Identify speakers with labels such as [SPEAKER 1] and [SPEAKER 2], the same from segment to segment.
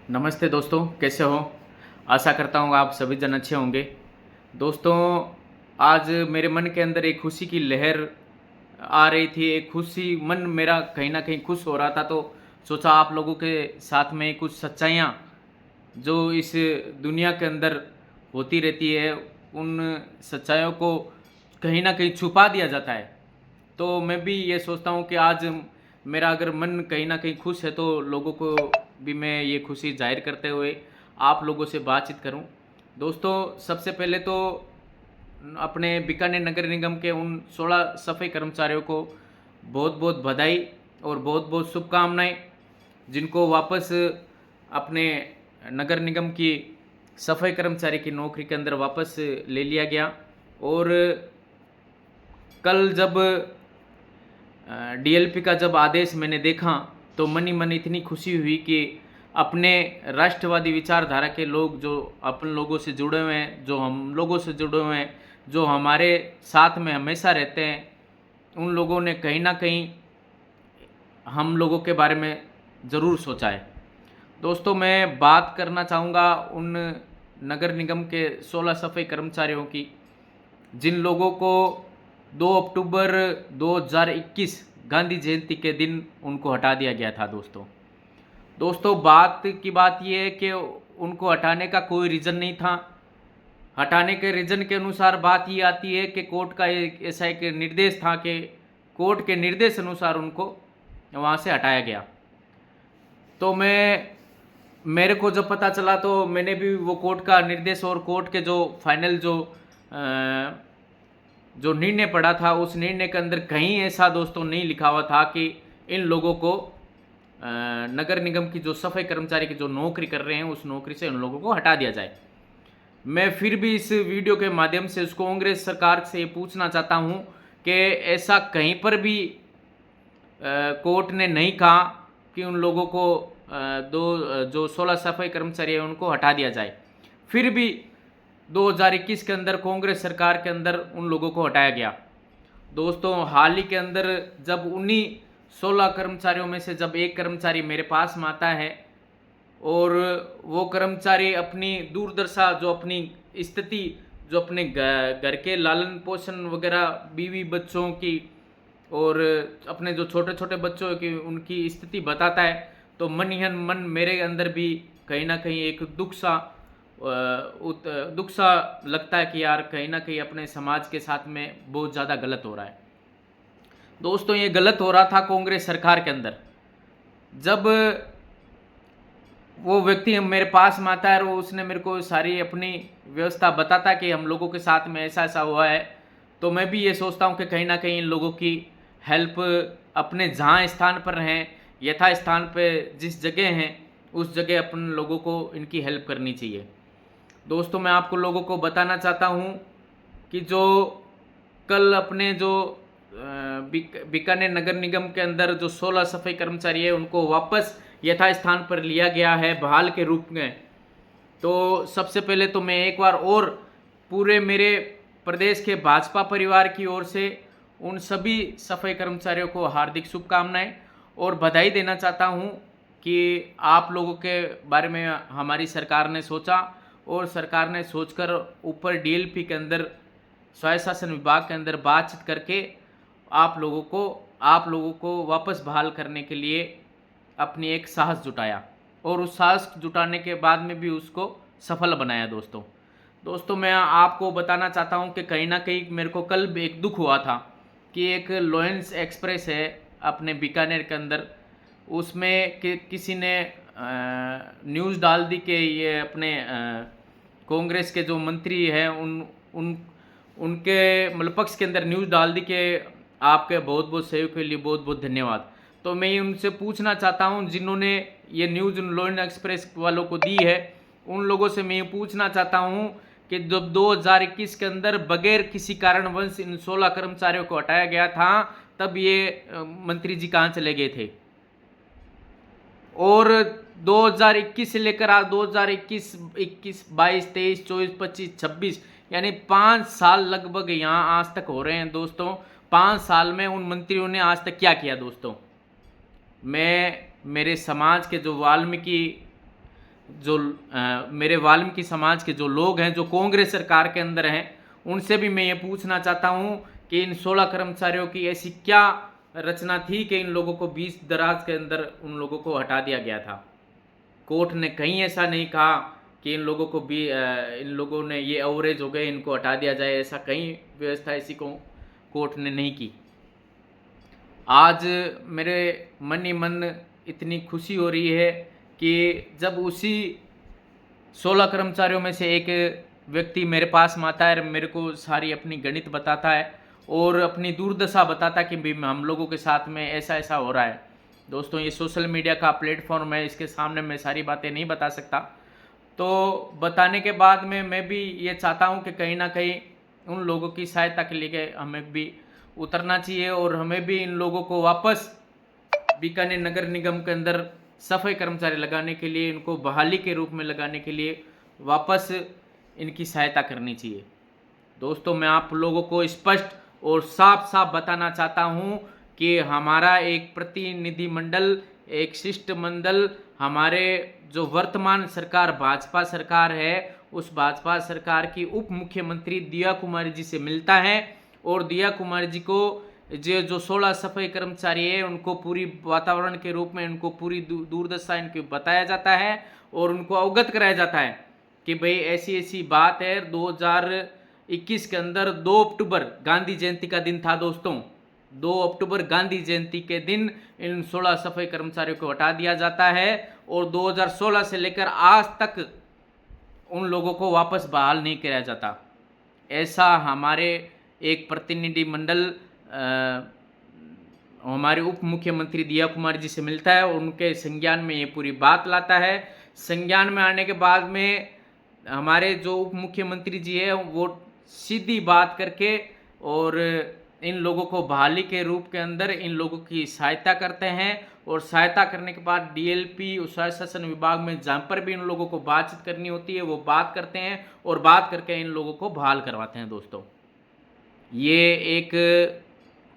[SPEAKER 1] नमस्ते दोस्तों, कैसे हो? आशा करता हूँ आप सभी जन अच्छे होंगे। दोस्तों, आज मेरे मन के अंदर एक खुशी की लहर आ रही थी, एक खुशी मन मेरा कहीं न कहीं खुश हो रहा था, तो सोचा आप लोगों के साथ में कुछ सच्चाइयाँ जो इस दुनिया के अंदर होती रहती है, उन सच्चाइयों को कहीं न कहीं छुपा दिया जाता है। तो मैं भी ये सोचता हूँ कि आज मेरा अगर मन कहीं न कहीं खुश है, तो लोगों को भी मैं ये खुशी ज़ाहिर करते हुए आप लोगों से बातचीत करूँ। दोस्तों, सबसे पहले तो अपने बीकानेर नगर निगम के उन 16 सफाई कर्मचारियों को बहुत-बहुत बधाई और बहुत-बहुत शुभकामनाएँ, जिनको वापस अपने नगर निगम की सफाई कर्मचारी की नौकरी के अंदर वापस ले लिया गया। और कल जब डीएलपी का जब आदेश मैंने देखा, तो मन ही मन इतनी खुशी हुई कि अपने राष्ट्रवादी विचारधारा के लोग जो अपन लोगों से जुड़े हुए हैं, जो हम लोगों से जुड़े हुए हैं, जो हमारे साथ में हमेशा रहते हैं, उन लोगों ने कहीं न कहीं हम लोगों के बारे में ज़रूर सोचा है। दोस्तों, मैं बात करना चाहूँगा उन नगर निगम के 16 सफाई कर्मचारियों की, जिन लोगों को 2 अक्टूबर 2021 गांधी जयंती के दिन उनको हटा दिया गया था दोस्तों। दोस्तों, बात ये है कि उनको हटाने का कोई रीज़न नहीं था। हटाने के रीज़न के अनुसार बात ये आती है कि कोर्ट का एक ऐसा एक निर्देश था कि कोर्ट के निर्देश अनुसार उनको वहाँ से हटाया गया। तो मेरे को जब पता चला, तो मैंने भी वो कोर्ट का निर्देश और कोर्ट के जो फाइनल जो निर्णय पड़ा था, उस निर्णय के अंदर कहीं ऐसा दोस्तों नहीं लिखा हुआ था कि इन लोगों को नगर निगम की जो सफाई कर्मचारी की जो नौकरी कर रहे हैं, उस नौकरी से उन लोगों को हटा दिया जाए। मैं फिर भी इस वीडियो के माध्यम से उसको कांग्रेस सरकार से पूछना चाहता हूं कि ऐसा कहीं पर भी कोर्ट ने नहीं कहा कि उन लोगों को जो 16 सफाई कर्मचारी हैं उनको हटा दिया जाए। फिर भी 2021 के अंदर कांग्रेस सरकार के अंदर उन लोगों को हटाया गया। दोस्तों, हाल ही के अंदर जब उन्हीं 16 कर्मचारियों में से जब एक कर्मचारी मेरे पास में आता है, और वो कर्मचारी अपनी दुर्दशा, जो अपनी स्थिति, जो अपने घर के लालन पोषण वगैरह, बीवी बच्चों की और अपने जो छोटे छोटे बच्चों की उनकी स्थिति बताता है, तो मन ही मन मेरे अंदर भी कहीं ना कहीं एक दुख सा लगता है कि यार कहीं ना कहीं अपने समाज के साथ में बहुत ज़्यादा गलत हो रहा है। दोस्तों, ये गलत हो रहा था कांग्रेस सरकार के अंदर, जब वो व्यक्ति मेरे पास में आता है और उसने मेरे को सारी अपनी व्यवस्था बताता कि हम लोगों के साथ में ऐसा ऐसा हुआ है, तो मैं भी ये सोचता हूँ कि कहीं ना कहीं इन लोगों की हेल्प अपने जहाँ स्थान पर हैं, यथा स्थान पे जिस जगह हैं, उस जगह अपन लोगों को इनकी हेल्प करनी चाहिए। दोस्तों, मैं आपको लोगों को बताना चाहता हूँ कि जो कल अपने जो बीकानेर नगर निगम के अंदर जो 16 सफाई कर्मचारी है, उनको वापस यथास्थान पर लिया गया है बहाल के रूप में। तो सबसे पहले तो मैं एक बार और पूरे मेरे प्रदेश के भाजपा परिवार की ओर से उन सभी सफाई कर्मचारियों को हार्दिक शुभकामनाएं और बधाई देना चाहता हूं कि आप लोगों के बारे में हमारी सरकार ने सोचा, और सरकार ने सोचकर ऊपर डीएलपी के अंदर स्वायत्त शासन विभाग के अंदर बातचीत करके आप लोगों को वापस बहाल करने के लिए अपनी एक साहस जुटाया, और उस साहस जुटाने के बाद में भी उसको सफल बनाया। दोस्तों, मैं आपको बताना चाहता हूं कि कहीं ना कहीं मेरे को कल एक दुख हुआ था कि एक लॉयंस एक्सप्रेस है अपने बीकानेर के अंदर, उसमें किसी ने न्यूज़ डाल दी कि ये अपने कांग्रेस के जो मंत्री हैं उनके मतलब पक्ष के अंदर न्यूज़ डाल दी कि आपके बहुत बहुत सहयोग के लिए बहुत बहुत धन्यवाद। तो मैं उनसे पूछना चाहता हूं, जिन्होंने ये न्यूज़ लॉयंस एक्सप्रेस वालों को दी है, उन लोगों से मैं ये पूछना चाहता हूं कि जब 2021 के अंदर बगैर किसी कारणवश इन 16 कर्मचारियों को हटाया गया था, तब ये मंत्री जी कहाँ चले गए थे? और 2021 से लेकर आज 2021, 21, 22, 23, 24, 25, 26 यानी 5 साल लगभग यहाँ आज तक हो रहे हैं। दोस्तों, 5 साल में उन मंत्रियों ने आज तक क्या किया? दोस्तों, मैं मेरे समाज के जो वाल्मीकि जो मेरे वाल्मीकि समाज के जो लोग हैं जो कांग्रेस सरकार के अंदर हैं, उनसे भी मैं ये पूछना चाहता हूँ कि इन 16 कर्मचारियों की ऐसी क्या रचना थी कि इन लोगों को बीच दराज के अंदर उन लोगों को हटा दिया गया था। कोर्ट ने कहीं ऐसा नहीं कहा कि इन लोगों को भी इन लोगों ने ये एवरेज हो गए, इनको हटा दिया जाए, ऐसा कहीं व्यवस्था ऐसी को कोर्ट ने नहीं की। आज मेरे मन ही मन इतनी खुशी हो रही है कि जब उसी 16 कर्मचारियों में से एक व्यक्ति मेरे पास में आता है, मेरे को सारी अपनी गणित बताता है और अपनी दुर्दशा बताता है कि भी हम लोगों के साथ में ऐसा ऐसा हो रहा है। दोस्तों, ये सोशल मीडिया का प्लेटफॉर्म है, इसके सामने मैं सारी बातें नहीं बता सकता। तो बताने के बाद में मैं भी ये चाहता हूँ कि कहीं ना कहीं उन लोगों की सहायता के लिए हमें भी उतरना चाहिए और हमें भी इन लोगों को वापस बीकानेर नगर निगम के अंदर सफाई कर्मचारी लगाने के लिए, इनको बहाली के रूप में लगाने के लिए वापस इनकी सहायता करनी चाहिए। दोस्तों, मैं आप लोगों को स्पष्ट और साफ साफ बताना चाहता हूं कि हमारा एक प्रतिनिधिमंडल, एक शिष्टमंडल हमारे जो वर्तमान सरकार भाजपा सरकार है, उस भाजपा सरकार की उप मुख्यमंत्री दिया कुमारी जी से मिलता है और दिया कुमारी जी को जो 16 सफाई कर्मचारी है उनको पूरी वातावरण के रूप में उनको पूरी दुर्दशा इनकी बताया जाता है और उनको अवगत कराया जाता है कि भाई ऐसी ऐसी बात है। 2021 के अंदर 2 अक्टूबर गांधी जयंती का दिन था दोस्तों। 2 अक्टूबर गांधी जयंती के दिन इन 16 सफाई कर्मचारियों को हटा दिया जाता है और 2016 से लेकर आज तक उन लोगों को वापस बहाल नहीं किया जाता। ऐसा हमारे एक प्रतिनिधि मंडल हमारे उप मुख्यमंत्री दिया कुमार जी से मिलता है और उनके संज्ञान में ये पूरी बात लाता है। संज्ञान में आने के बाद में हमारे जो उप मुख्यमंत्री जी है वो सीधी बात करके और इन लोगों को बहाली के रूप के अंदर इन लोगों की सहायता करते हैं और सहायता करने के बाद डीएलपी शासन विभाग में जहाँ पर भी इन लोगों को बातचीत करनी होती है वो बात करते हैं और बात करके इन लोगों को बहाल करवाते हैं। दोस्तों, ये एक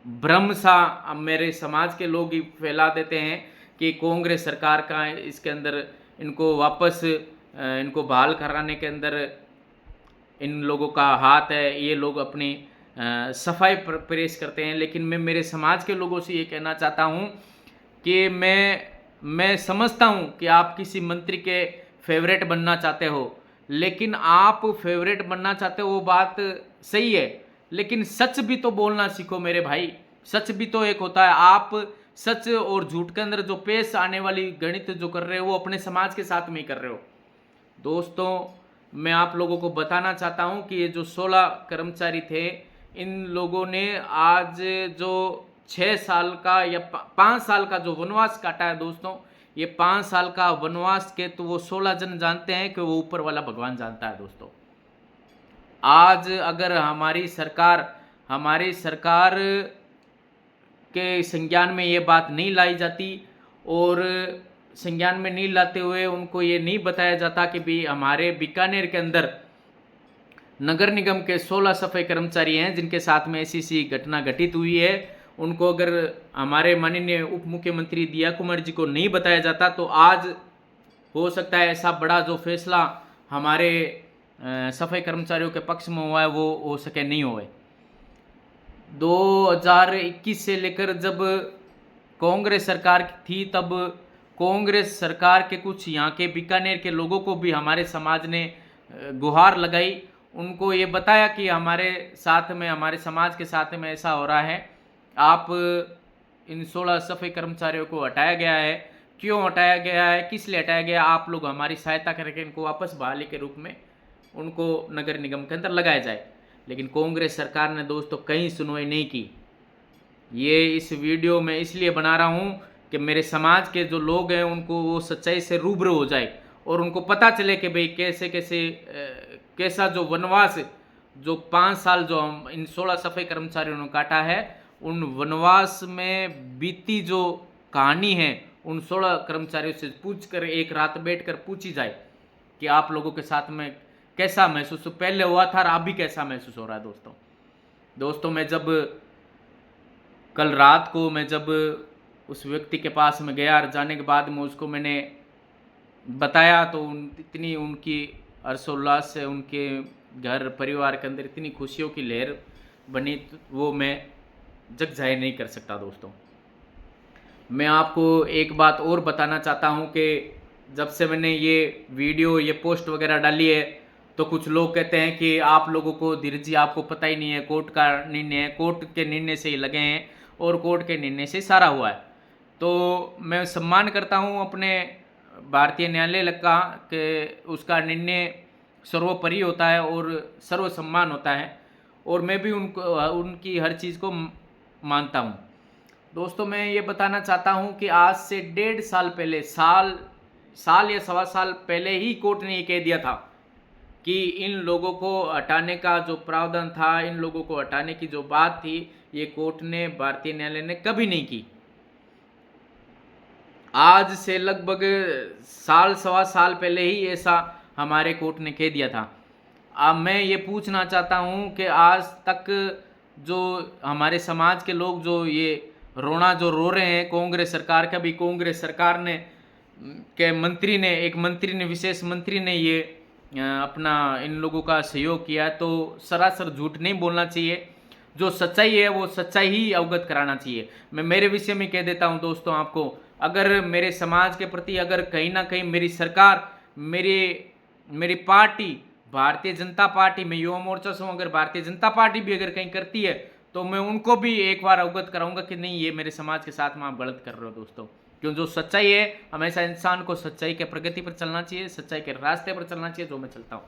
[SPEAKER 1] भ्रम सा मेरे समाज के लोग ही फैला देते हैं कि कांग्रेस सरकार का इसके अंदर इनको वापस इनको बहाल कराने के अंदर इन लोगों का हाथ है, ये लोग अपनी सफाई पेश करते हैं। लेकिन मैं मेरे समाज के लोगों से ये कहना चाहता हूँ कि मैं समझता हूँ कि आप किसी मंत्री के फेवरेट बनना चाहते हो, लेकिन आप फेवरेट बनना चाहते हो वो बात सही है, लेकिन सच भी तो बोलना सीखो मेरे भाई। सच भी तो एक होता है। आप सच और झूठ के अंदर जो पेश आने वाली गणित जो कर रहे हो वो अपने समाज के साथ में ही कर रहे हो। दोस्तों, मैं आप लोगों को बताना चाहता हूं कि ये जो 16 कर्मचारी थे, इन लोगों ने आज जो 6 साल का या 5 साल का जो वनवास काटा है दोस्तों, ये 5 साल का वनवास के तो वो 16 जन जानते हैं कि वो ऊपर वाला भगवान जानता है। दोस्तों, आज अगर हमारी सरकार के संज्ञान में ये बात नहीं लाई जाती और संज्ञान में नहीं लाते हुए उनको ये नहीं बताया जाता कि भी हमारे बीकानेर के अंदर नगर निगम के 16 सफाई कर्मचारी हैं जिनके साथ में ऐसी घटना घटित हुई है, उनको अगर हमारे माननीय उप मुख्यमंत्री दिया कुमार जी को नहीं बताया जाता तो आज हो सकता है ऐसा बड़ा जो फैसला हमारे सफाई कर्मचारियों के पक्ष में हुआ है वो हो सके नहीं हुए। 2021 से लेकर जब कांग्रेस सरकार थी तब कांग्रेस सरकार के कुछ यहाँ के बीकानेर के लोगों को भी हमारे समाज ने गुहार लगाई, उनको ये बताया कि हमारे साथ में हमारे समाज के साथ में ऐसा हो रहा है, आप इन 16 सफाई कर्मचारियों को हटाया गया है, क्यों हटाया गया है, किस लिए हटाया गया, आप लोग हमारी सहायता करके इनको वापस बहाली के रूप में उनको नगर निगम के अंदर लगाया जाए। लेकिन कांग्रेस सरकार ने दोस्तों कहीं सुनवाई नहीं की। ये इस वीडियो में इसलिए बना रहा हूँ कि मेरे समाज के जो लोग हैं उनको वो सच्चाई से रूबरू हो जाए और उनको पता चले कि भाई कैसा जो वनवास जो 5 साल जो हम इन 16 सफाई कर्मचारियों ने काटा है, उन वनवास में बीती जो कहानी है उन 16 कर्मचारियों से पूछ कर एक रात बैठ कर पूछी जाए कि आप लोगों के साथ में कैसा महसूस पहले हुआ था और अभी कैसा महसूस हो रहा है। दोस्तों, मैं जब कल रात को मैं जब उस व्यक्ति के पास में गया और जाने के बाद में उसको मैंने बताया तो इतनी उनकी हर्षोल्लास से उनके घर परिवार के अंदर इतनी खुशियों की लहर बनी, वो मैं जग जाहिर नहीं कर सकता दोस्तों। मैं आपको एक बात और बताना चाहता हूँ कि जब से मैंने ये वीडियो ये पोस्ट वगैरह डाली है, तो कुछ लोग कहते हैं कि आप लोगों को धीरज जी आपको पता ही नहीं है, कोर्ट का निर्णय है, कोर्ट के निर्णय से ही लगे हैं और कोर्ट के निर्णय से सारा हुआ है। तो मैं सम्मान करता हूँ अपने भारतीय न्यायालय का कि उसका निर्णय सर्वोपरि होता है और सर्वसम्मान होता है, और मैं भी उनको उनकी हर चीज़ को मानता हूँ। दोस्तों मैं ये बताना चाहता हूँ कि आज से 1.5 साल पहले, साल या सवा साल पहले ही कोर्ट ने ये कह दिया था कि इन लोगों को हटाने का जो प्रावधान था, इन लोगों को हटाने की जो बात थी, ये कोर्ट ने, भारतीय न्यायालय ने कभी नहीं की। आज से लगभग साल सवा साल पहले ही ऐसा हमारे कोर्ट ने कह दिया था। अब मैं ये पूछना चाहता हूँ कि आज तक जो हमारे समाज के लोग जो ये रोना जो रो रहे हैं कांग्रेस सरकार का, भी कांग्रेस सरकार ने के मंत्री ने, एक मंत्री ने, विशेष मंत्री ने ये अपना इन लोगों का सहयोग किया, तो सरासर झूठ नहीं बोलना चाहिए। जो सच्चाई है वो सच्चाई ही अवगत कराना चाहिए। मैं मेरे विषय में कह देता हूं दोस्तों आपको, अगर मेरे समाज के प्रति अगर कहीं ना कहीं मेरी सरकार, मेरी पार्टी भारतीय जनता पार्टी, मैं युवा मोर्चा से हूँ, अगर भारतीय जनता पार्टी भी अगर कहीं करती है तो मैं उनको भी एक बार अवगत कराऊंगा कि नहीं, ये मेरे समाज के साथ में आप गलत कर रहे हो दोस्तों। क्यों, जो सच्चाई है, हमेशा इंसान को सच्चाई के प्रगति पर चलना चाहिए, सच्चाई के रास्ते पर चलना चाहिए, जो मैं चलता हूँ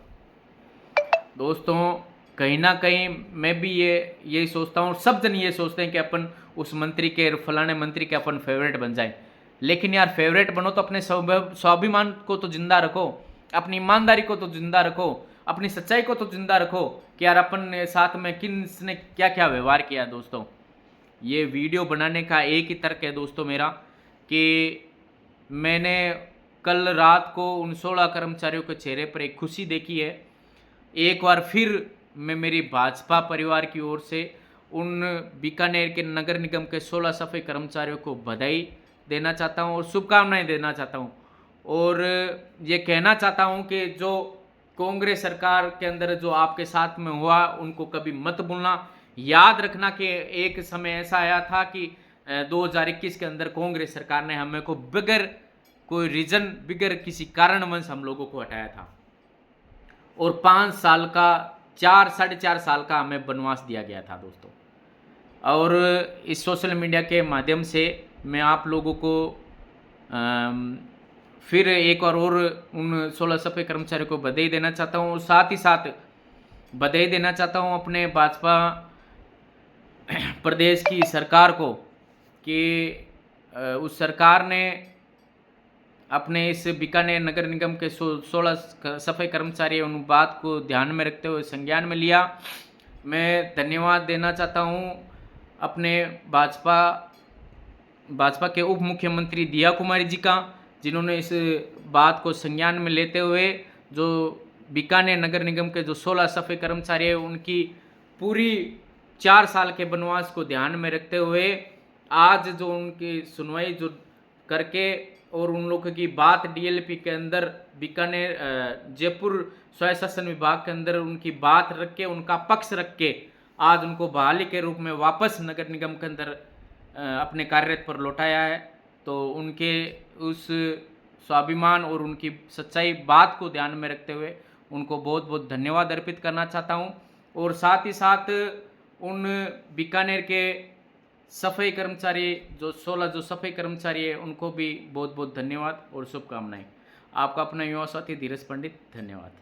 [SPEAKER 1] दोस्तों। कहीं ना कहीं मैं भी यही सोचता हूँ, सब जन ये सोचते हैं कि अपन उस मंत्री के, फलाने मंत्री के अपन फेवरेट बन जाए। लेकिन यार फेवरेट बनो तो अपने स्वाभिमान को तो जिंदा रखो, अपनी ईमानदारी को तो जिंदा रखो, अपनी सच्चाई को तो जिंदा रखो कि यार अपन साथ में किसने क्या क्या व्यवहार किया। दोस्तों ये वीडियो बनाने का एक ही तर्क है दोस्तों मेरा, कि मैंने कल रात को उन 16 कर्मचारियों के चेहरे पर एक खुशी देखी है। एक बार फिर मैं मेरी भाजपा परिवार की ओर से उन बीकानेर के नगर निगम के 16 सफाई कर्मचारियों को बधाई देना चाहता हूं और शुभकामनाएं देना चाहता हूं, और ये कहना चाहता हूं कि जो कांग्रेस सरकार के अंदर जो आपके साथ में हुआ, उनको कभी मत भूलना। याद रखना कि एक समय ऐसा आया था कि 2021 के अंदर कांग्रेस सरकार ने हमें को बगैर कोई रीजन, बगैर किसी कारणवश हम लोगों को हटाया था, और 5 साल का, 4-4.5 साल का हमें वनवास दिया गया था दोस्तों। और इस सोशल मीडिया के माध्यम से मैं आप लोगों को फिर एक और उन 16 सफाई कर्मचारियों को बधाई देना चाहता हूँ, और साथ ही साथ बधाई देना चाहता हूँ अपने भाजपा प्रदेश की सरकार को कि उस सरकार ने अपने इस बीकानेर नगर निगम के 16 सफाई कर्मचारी उन बात को ध्यान में रखते हुए संज्ञान में लिया। मैं धन्यवाद देना चाहता हूँ अपने भाजपा के उप मुख्यमंत्री दिया कुमारी जी का, जिन्होंने इस बात को संज्ञान में लेते हुए जो बीकानेर नगर निगम के जो 16 सफाई कर्मचारी हैं उनकी पूरी 4 साल के वनवास को ध्यान में रखते हुए आज जो उनकी सुनवाई जो करके, और उन लोगों की बात डीएलपी के अंदर बीकानेर जयपुर स्वशासन विभाग के अंदर उनकी बात रख के, उनका पक्ष रख के आज उनको बहाली के रूप में वापस नगर निगम के अंदर अपने कार्यरत पर लौटाया है। तो उनके उस स्वाभिमान और उनकी सच्चाई बात को ध्यान में रखते हुए उनको बहुत बहुत धन्यवाद अर्पित करना चाहता हूं, और साथ ही साथ उन बीकानेर के सफाई कर्मचारी जो 16 जो सफाई कर्मचारी है उनको भी बहुत बहुत धन्यवाद और शुभकामनाएं। आपका अपना युवा साथी धीरज पंडित, धन्यवाद।